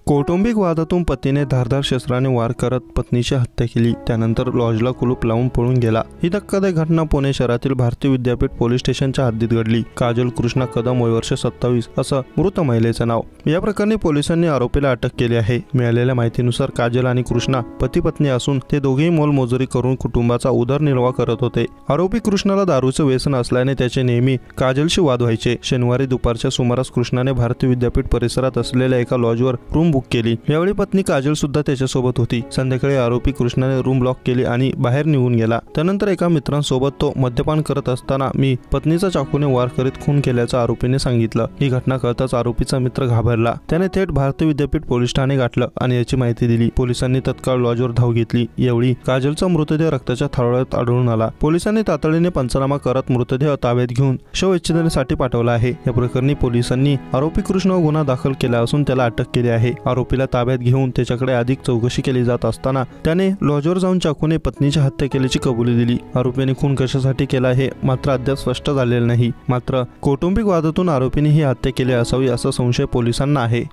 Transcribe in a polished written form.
कौटुंबिक वादातून पतीने धारदार शस्त्राने वार करत पत्नीची हत्या केली, त्यानंतर लॉजला कुलूप लावून पळून गेला। ही धक्कादायक घटना पुणे शहरातील भारतीय विद्यापीठ पोलीस स्टेशनच्या हद्दीत घडली। काजल कृष्णा कदम, वय वर्ष 27 असं मृत महिलेचं नाव। या प्रकरणी पोलिसांनी आरोपीला अटक केली आहे। मिळालेल्या माहितीनुसार काजल आणि कृष्णा पती पत्नी असून ते दोघेही मोलमजुरी करून कुटुंबाचा उदरनिर्वाह करत होते। आरोपी कृष्णाला दारूचं व्यसन असल्याने त्याचे नेहमी काजलशी वाद व्हायचे। शनिवारी दुपारच्या सुमारास कृष्णाने भारतीय विद्यापीठ परिसरात असलेल्या एका लॉजवर रूम बुक केली। यावेळी पत्नी काजल सुद्धा त्याच्यासोबत होती। संध्याकाळी आरोपी कृष्णाने रूम लॉक केली आणि बाहेर निघून गेला। त्यानंतर एका मित्रांसोबत तो मद्यपान करत असताना मी पत्नीचा चाकूने वार करीत खून केल्याचं आरोपीने सांगितलं। ही घटना कळताच आरोपीचा मित्र घाबरला। त्याने थेट भारतीय विद्यापीठ पोलीस ठाणे गाठलं आणि याची माहिती दिली। पोलिसांनी तत्काळ लॉजवर धाव घेतली। यावेळी काजलचा मृतदेह रक्ताच्या थारोळ्यात आढळून आला। पोलिसांनी तातडीने पंचनामा करत मृतदेह ताब्यात घेऊन शवविच्छेदनासाठी पाठवला आहे। या प्रकरणी पोलिसांनी आरोपी कृष्णावर गुन्हा दाखल केला असून त्याला अटक केली आहे। आरोपीला ताब्यात घेऊन त्याच्याकडे अधिक चौकशी केली जात असताना त्याने लॉजवर जाऊन चाकूने पत्नीची हत्या केल्याची कबुली दिली। आरोपीने खून कशासाठी केला हे मात्र अद्याप स्पष्ट झालेले नाही। मात्र कौटुंबिक वादातून आरोपीने ही हत्या केली असावी असा संशय पोलिसांना आहे।